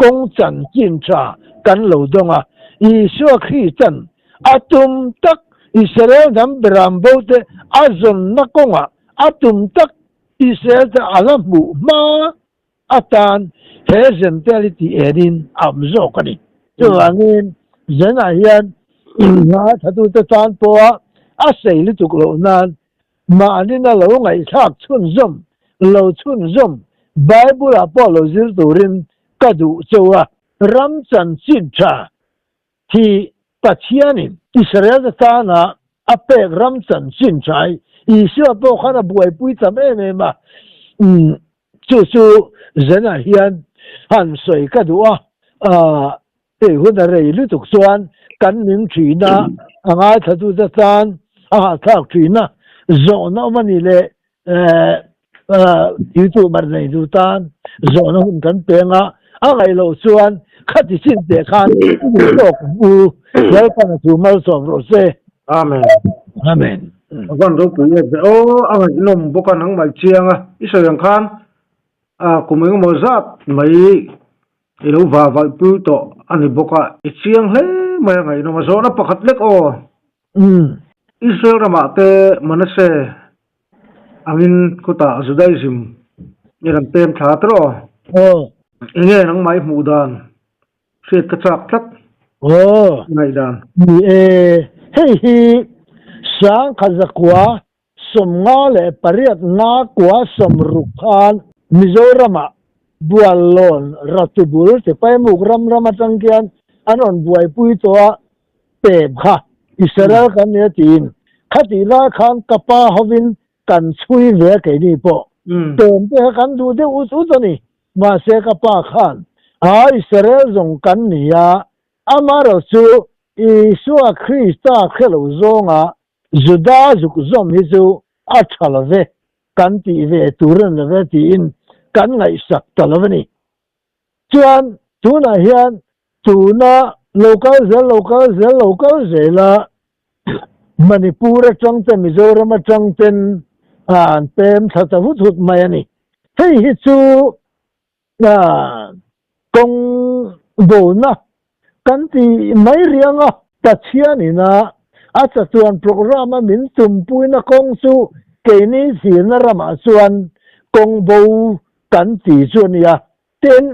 Speaker 2: kong chan chin cha kan lo donga Isua Christian atum tak Israel dam berambo te azon na konga atum tak Israel te alamu ma atan Zentelity edin amzo kani so angin zena hian na thatu te tan po a sei li tuk lo nan ma anina lo ngai thak chun zom Bible apolo zir turin kadu chowa ram chan chin chaที่ปัจเจียนิอิสราเอลจะตานะอเปกรัมจันสินใจอิสราเอลพวกเขาบวยปุยจำเองมาจู่เจน่าเฮียนหันสวยก็ดูหุ่นอะไรลุตุกส่วนกันหนึ่งทีนะงาถ้าดูจะตานทักทีนะโซนมันนี่เลยยูทูบมันในดูตานโซนหุ่นกันเปียงอะไรเราส่วนขัดสินเด็กขันโลกแล้วกันถูมาสอบรถเซ่
Speaker 1: อาเมนก่อนรู้ปุ๋ยโอ้อะไรนมบุกันทั้งใบเชียงอิสราเอลขันกุมงมจัดไม่รู้ว่าใบปุ๋ยต่ออันนี้บุกันอิเชียงเฮ้ไม่ไงนมโซนปะขัดเล็กอิสราเอลมาเตมันเซ่อันนี้ก็ตาสุดได้สิมยังเต็มชาตรเงี้ยนังไม้หมูดานเสียกระจักทัดไงดาน
Speaker 2: เฮ้สังขจักว่าสมงาเลปริยัตงากว่าสมรุขานมิโซรามะบัวลอนรัตบุลที่ไปมุกรำจังเกียนอันนั้นบวยปุยตัวเต็มค่ะอิสราเอลกันเนี่ยจีนขัดลาขันกับป้าฮวินกันช่วยเหลือแค่นี้พอเติมไปกันดูเดี๋ยวอุตนี่มาเสกป้าขันอิสราเอลส่งกันเนี่ยอามาเราสู้อิสุอาคริสต์อาเข้าลงจุดาจุกจอมฮิจูอัชลเวกันตีเวตูรันเวตีอินกันไงสักตลอดนี่จวนตูน่าเฮียนตูน่าโลกาเซละมณีปูร์จังเต็มมิโซรามจังเต็มเต็มทัศวุฒิมายันี่ให้ฮิจูกงโบนะกันตีไม่เรียงตัดเชียนี่นะอาจจะส่วนโปรแกรมมินตุมปุยนะกงสูเกนี่สีนรมาส่วนกงโบกันตีส่วนเนี่ยเต็น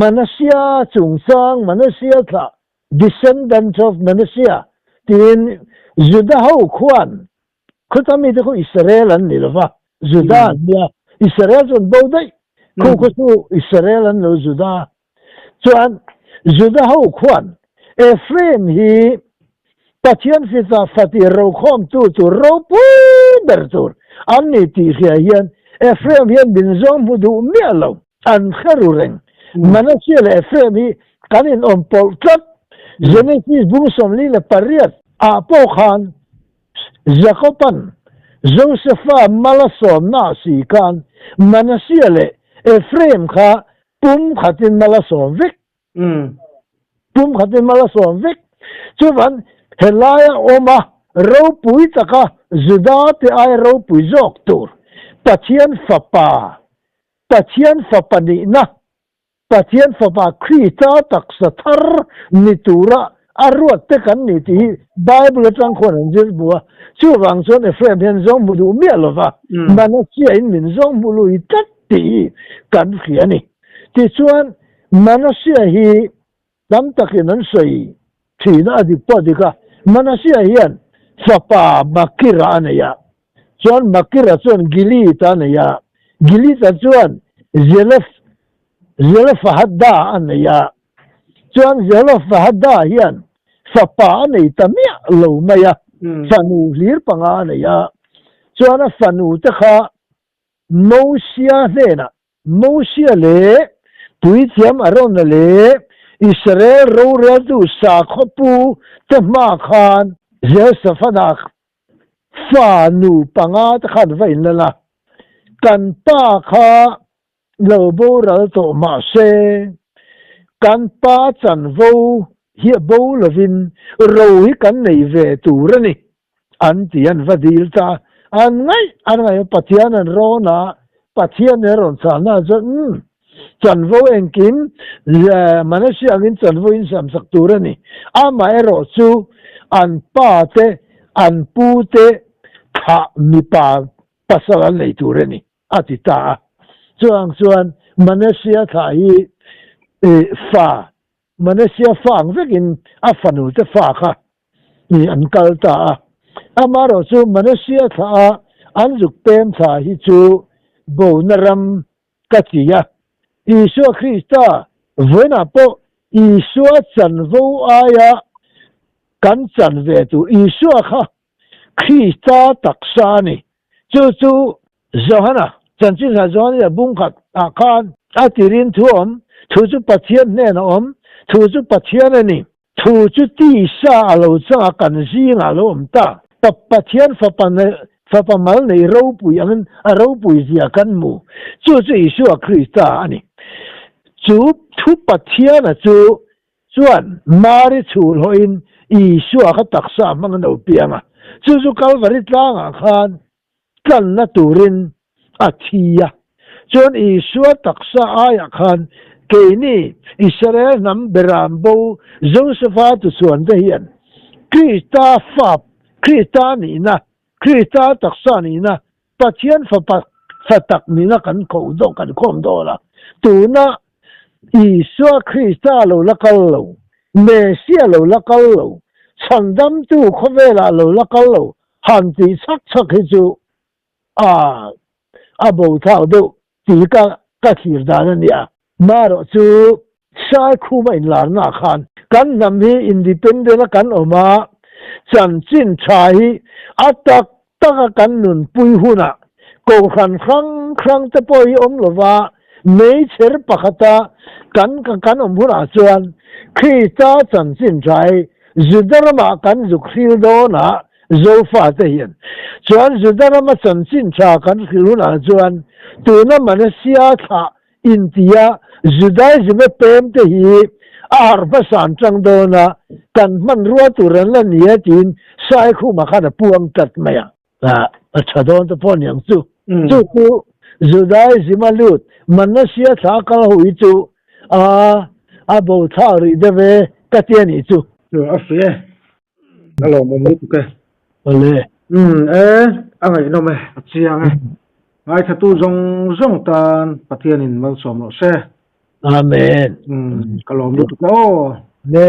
Speaker 2: มนุษย์จุงสังมนุษย์ค่ะ descendants of มนุษย์เต็นจุดาหูขวัญเขาทำให้เขาอิสราเอลนี่หรอวะจุดาเนี่ยอิสราเอลส่วนโบได้เขาสู้อิสราเอลนี่จุดาส่วนจุดาหูขวัญเอฟเรมฮีปัจจัยฟิตาฟัติเราคอมตูเราปูเบิร์ตูอันนี้ที่เฮียนเอฟเรมเฮียนบินซอมบุดูเมียเราอันขรุเรงมันเชื่อเลยเอฟเรมฮีกันอินอมพอลตัดเจเนซิสบุษมลีเลปาริยัตอาโปขันจักรพันโจเซฟามาลาสอมนาสีกันมันเชื่อเลยเอฟเรมค่ะปุ่มขัดอินมาลาสอมวิกปุ่มขัดอินมาลาสอมวิกช่วยวันเฮลายโอมาเราปุยตะกะจุดาที่ไอเราปุยจอกตูร์ปัจเจียนฝาปนีนะปัจเจียนฝาปาคริสต์ตักสถารนิตุระอารวดเตกันนิติไบเบิลจังคนอันเจอบัวช่วงส่วนเอฟเอ็มเห็นจงบุดูเมียหรอวะมันเชื่ออินมินจงบุลุยตัดตีกันเขียนี่ที่ส่วนมันเชื่อฮีตั้งแต่นั้นใส่ที่น่าดิปอดิกะมันเชื่อเฮียนฝาปามักกิระเนี่ยส่วนมักกิระส่วนกิลิตาเนี่ยกิลิตาส่วนเจลฟฮัดดาอันเนี่ยส่วนเจลฟฮัดดาเฮียนฝาปาเนี่ยตะเมียโลมาyaฟันูลีร์ปังอันเนี่ยส่วนฟันูตะค่ะโมเชียเนี่ยนะโมเชียเล่ปุยเทียมอารมณ์เล่อิสราเอลรู้เรื่องดูสาขปูจะมาขาน Josephanak fa nu panga ta khan vain la kan pa kha lo bo ra to ma se kan pa chan vo hi bo lovin ro hi kan nei ve tu ra ni an tian vadil ta an ngai pathian an ro na pathian ne ron sa na chan vo engkin manasi angin chan vo in sam sak tu ra ni a mai ro chu an pa te an pu te kha mi pa pasal nei tu ra ni atita chuan manasia tha hi fa manasia fa ang vekin a fanu te fa kha ni an kal ta amaro chu manasia tha an juk tem tha hi chu bo naram katia Isu Krista vena po Isu chan vo aya kan chan ve tu Isu kha Krista taksani chu Johana chanchin ha Johana bung khat akhan atirin thuom thu chu pathian ne na thu chu pathian ani thu chu ti sa lo cha kan ji nga lo ta pathian fa pa mal nei ro pui an ro pui zia kan mu chu Isu Krista ani chu thu pathian a chu chuan mari chul hoin Isu kha taksa mang no pianga chu Calvary tlang khan kan na turin athia chon Isu taksa aya khan keini Israel nam berambo Josephat chuan de hian Krista ni na Krista taksa ni na pathian fa tak ni na kan ko do kan khom do la tu na Isu Krista lo lakal lo Mesia lo lakal lo chandam tu khovela lo lakal lo han ti sak hi chu a bo thao do ti ka thir dan ania maro chu sai khu mai lar na khan kan nam hi independent kan oma chan chin thai atak taka kan nun pui huna ko khang te poi lova mei cher pakhata kan huna chuan Krista chan chin thai Judarama kan zukhil do na zofa te hian chuan Judarama chan chin tha kan khil huna chuan tuna Manasia tha India Judaism pem te hi arba san chang do na kan man ruwa turan la nia tin sai khu ma khana puang tat maya chadon to pon yang chu Judaism lut Manasia tha ka hui chu a bo tha ri de ve ka tian ni chu
Speaker 1: a fe alo mo mu ke
Speaker 2: ole
Speaker 1: a ngai no me chiang ngai thatu zong tan pathian in mal som lo se
Speaker 2: amen
Speaker 1: kalom lu ko
Speaker 2: ne